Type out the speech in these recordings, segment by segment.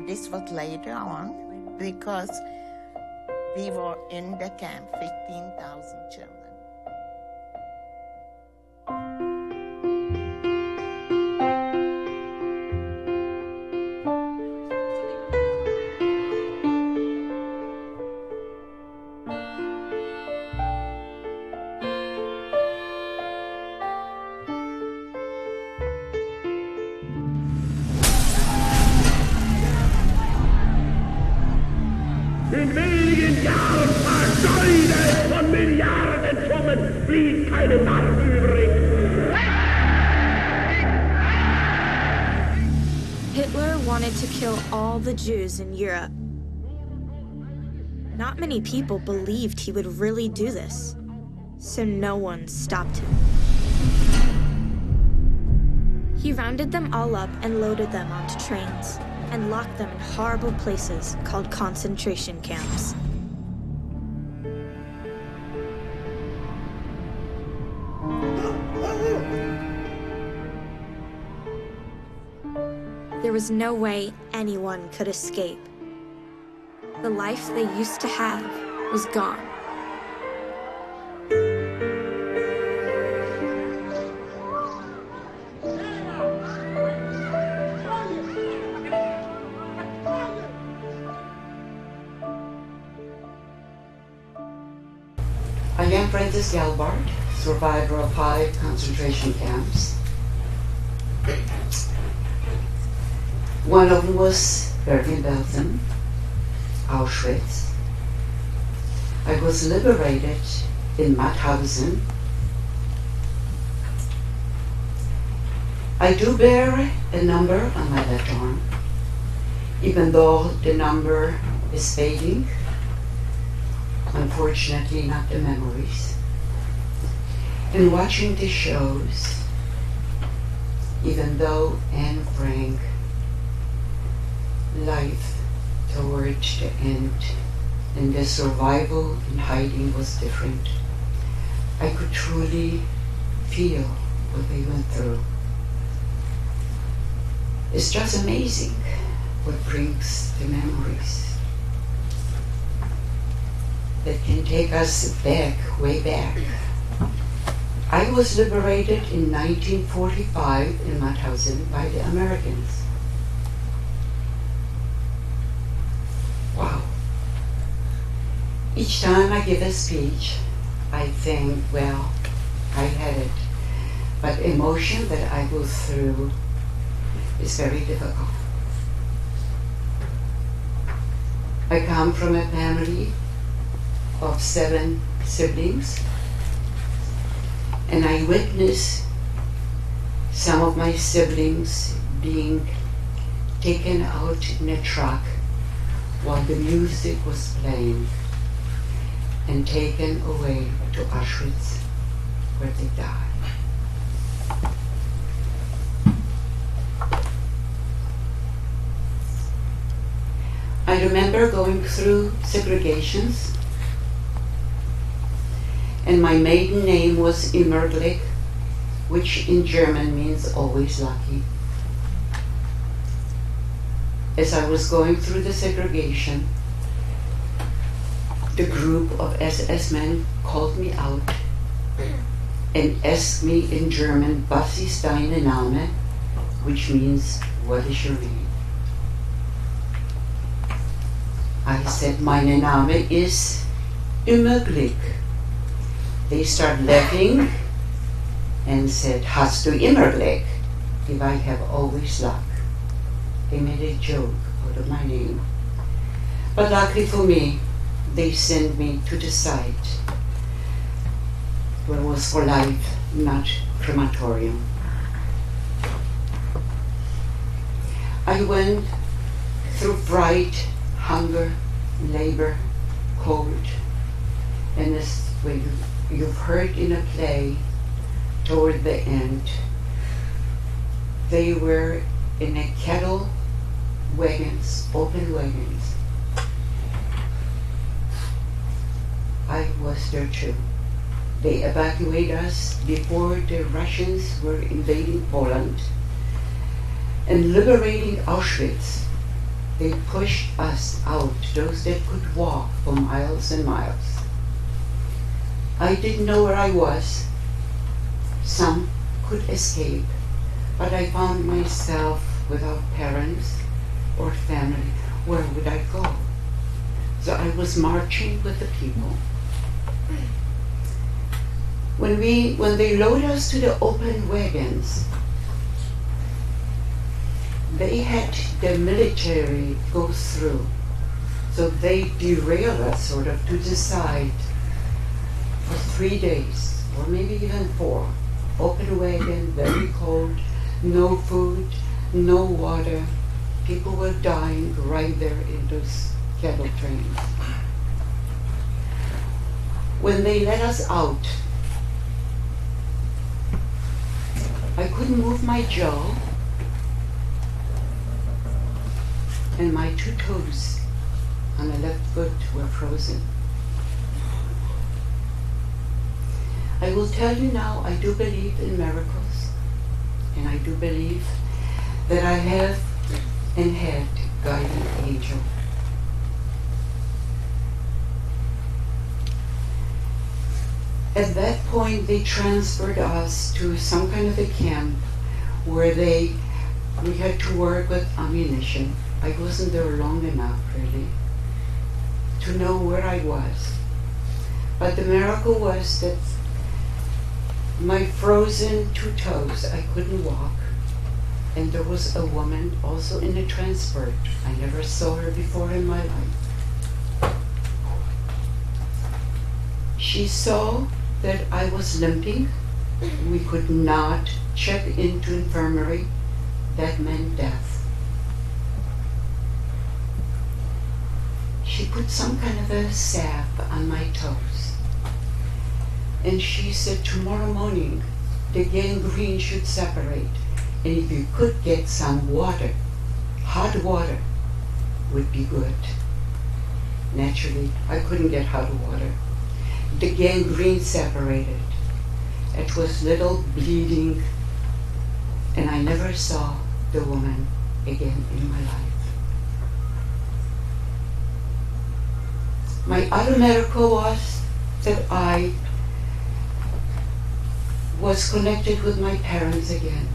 This was later on because we were in the camp, 15,000 children. In wenigen Jahren verscheudet von Milliardensummen blieb keine Mark übrig. Hitler wanted to kill all the Jews in Europe. Not many people believed he would really do this, so no one stopped him. He rounded them all up and loaded them onto trains and locked them in horrible places called concentration camps. There was no way anyone could escape. The life they used to have was gone. I am Princess Gelbart, survivor of 5 concentration camps. One of them was Bergen-Belsen, Auschwitz. I was liberated in Mauthausen. I do bear a number on my left arm, even though the number is fading. Unfortunately, not the memories. And watching the shows, even though Anne Frank, life towards the end and the survival and hiding was different, I could truly feel what they went through. It's just amazing what brings the memories that can take us back, way back. I was liberated in 1945 in Mauthausen by the Americans. Wow. Each time I give a speech, I think, well, I had it. But emotion that I go through is very difficult. I come from a family of 7 siblings, and I witnessed some of my siblings being taken out in a truck while the music was playing and taken away to Auschwitz, where they died. I remember going through segregations, and my maiden name was Immerglick, which in German means always lucky. As I was going through the segregation, the group of SS men called me out and asked me in German, "Was ist deine Name?" which means, "What is your name?" I said, "Meine Name is Immerglick." They started laughing and said, "Hast du immer Glück?" If I have always luck. they made a joke out of my name. But luckily for me, they sent me to the site where it was for life, not crematorium. I went through fright, hunger, labor, cold, and as you've heard in a play, toward the end, they were in a cattle wagons, open wagons. I was there too. They evacuated us before the Russians were invading Poland and liberating Auschwitz. They pushed us out, those that could walk for miles and miles. I didn't know where I was. Some could escape, but I found myself without parents or family. Where would I go? So I was marching with the people. When they loaded us to the open wagons, they had the military go through. So they derailed us sort of to the side for 3 days, or maybe even 4. Open wagon, very cold, no food, no water. People were dying right there in those cattle trains. When they let us out, I couldn't move my jaw, and my 2 toes on the left foot were frozen. I will tell you now, I do believe in miracles, and I do believe that I have and had guardian angel. At that point, they transferred us to some kind of a camp where we had to work with ammunition. I wasn't there long enough, really, to know where I was. But the miracle was that my frozen 2 toes, I couldn't walk. And there was a woman also in the transport. I never saw her before in my life. She saw that I was limping. We could not check into infirmary. That meant death. She put some kind of a salve on my toes. And she said, tomorrow morning, the gangrene should separate. And if you could get some water, hot water would be good. Naturally, I couldn't get hot water. The gangrene separated. It was little bleeding, and I never saw the woman again in my life. My other miracle was that I was connected with my parents again.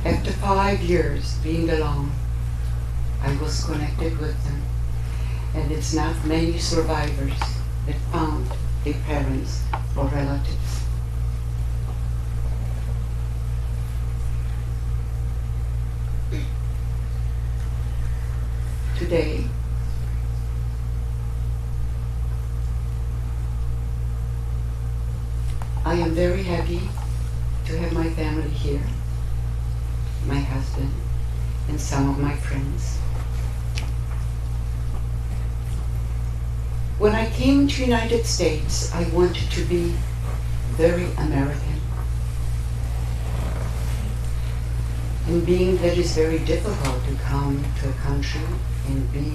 After 5 years being alone, I was connected with them. And it's not many survivors that found their parents or relatives. Today, I am very happy to have my family here, my husband, and some of my friends. When I came to the United States, I wanted to be very American. And being that it's very difficult to come to a country and be,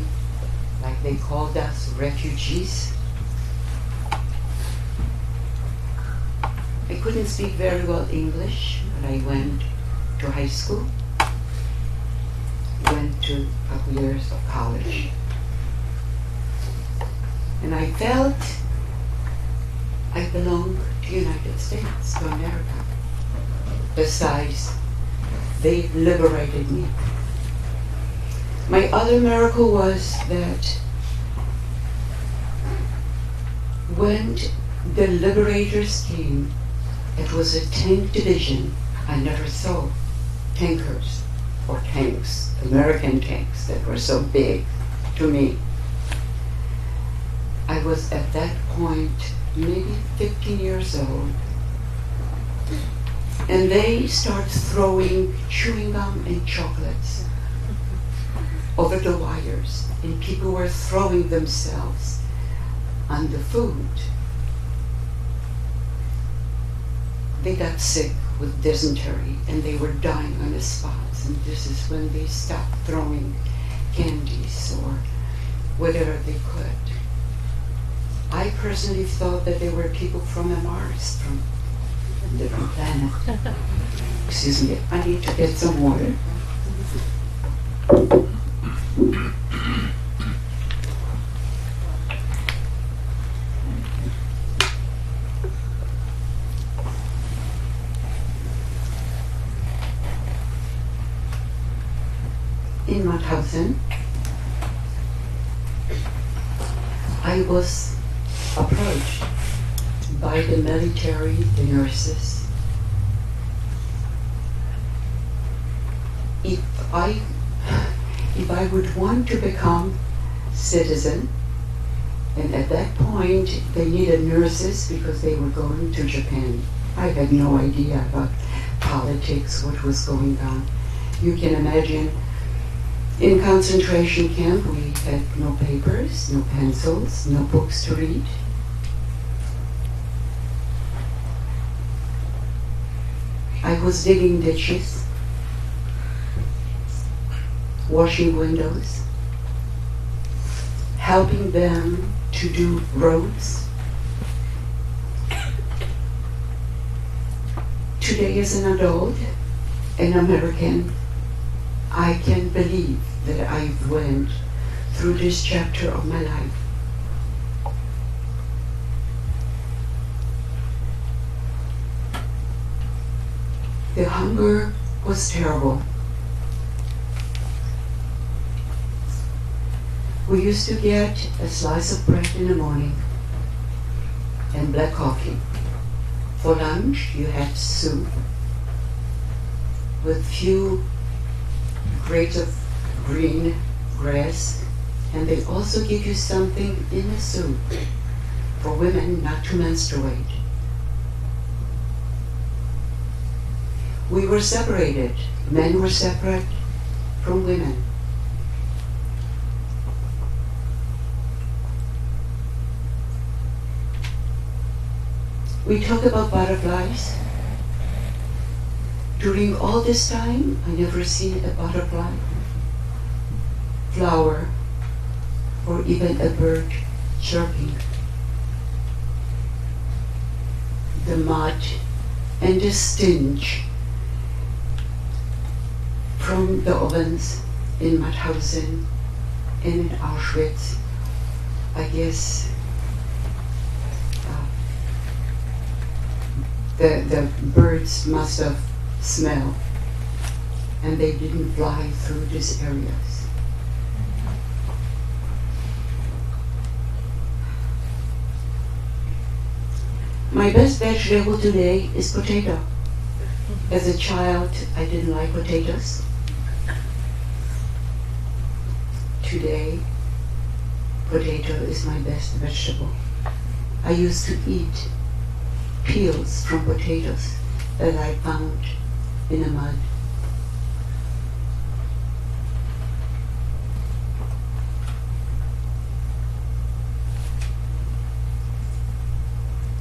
like they called us, refugees, I couldn't speak very well English, but I went to high school, went to a couple years of college. And I felt I belonged to the United States, to America. Besides, they liberated me. My other miracle was that when the liberators came, it was a tank division. I never saw tankers. or tanks, American tanks that were so big to me. I was at that point maybe 15 years old, and they start throwing chewing gum and chocolates over the wires, and people were throwing themselves on the food. They got sick with dysentery and they were dying on the spots, and this is when they stopped throwing candies or whatever they could. I personally thought that they were people from Mars, from a different planet. Excuse me, I need to get some water. In Mauthausen, I was approached by the military, the nurses. If I would want to become citizen, and at that point they needed nurses because they were going to Japan. I had no idea about politics, what was going on. You can imagine, in concentration camp we had no papers, no pencils, no books to read. I was digging ditches, washing windows, helping them to do roads. Today, as an adult, an American, I can believe that I went through this chapter of my life. The hunger was terrible. We used to get a slice of bread in the morning and black coffee. For lunch, you had soup with few grates of green grass, and they also give you something in the soup for women not to menstruate. We were separated. Men were separate from women. We talk about butterflies. During all this time, I never seen a butterfly, flower, or even a bird chirping. The mud and the stench from the ovens in Mauthausen and in Auschwitz, I guess the birds must have smelled, and they didn't fly through these areas. My best vegetable today is potato. As a child, I didn't like potatoes. Today, potato is my best vegetable. I used to eat peels from potatoes that I found in the mud.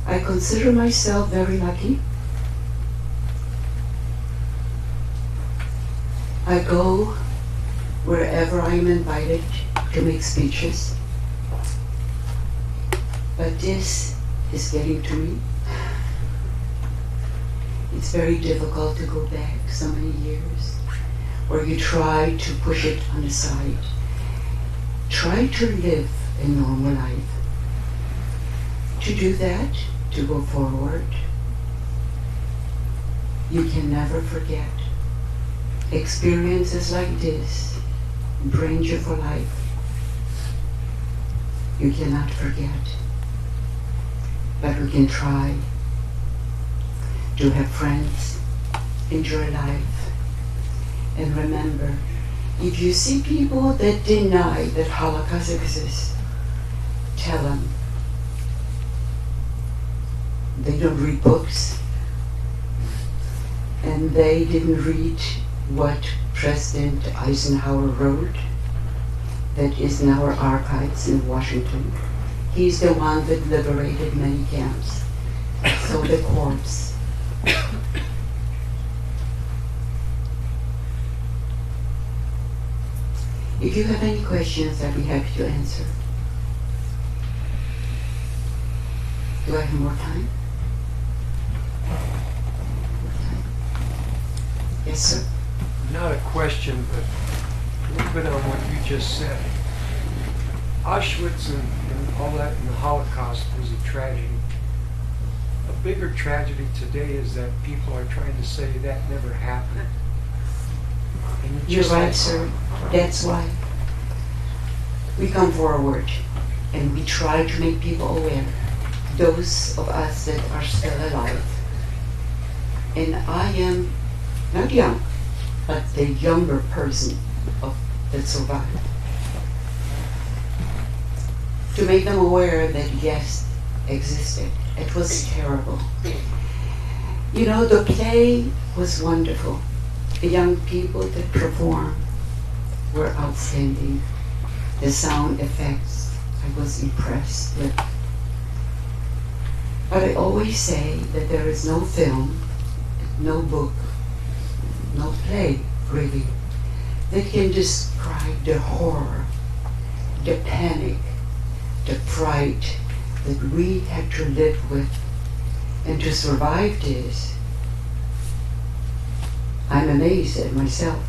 I consider myself very lucky. I go wherever I am invited to make speeches, but this is getting to me. It's very difficult to go back so many years, where you try to push it on the side. Try to live a normal life. To do that, to go forward, you can never forget. Experiences like this bring you for life. You cannot forget, but we can try to have friends, enjoy life, And remember, if you see people that deny that Holocaust exists, tell them they don't read books, and they didn't read what President Eisenhower wrote that is in our archives in Washington. He's the one that liberated many camps. So the corpse. If you have any questions, I'd be happy to answer. Do I have more time? Yes, sir. Not a question, but a little bit on what you just said. Auschwitz and all that in the Holocaust was a tragedy. A bigger tragedy today is that people are trying to say that never happened. And You're right, sir. That's why we come forward and we try to make people aware, those of us that are still alive. And I am not young, but the younger person that survived. To make them aware that yes, existed. It was terrible. You know, the play was wonderful. The young people that performed were outstanding. The sound effects, I was impressed with. But I always say that there is no film, no book, no play, really, that can describe the horror, the panic, the fright that we had to live with. And to survive this, I'm amazed at myself.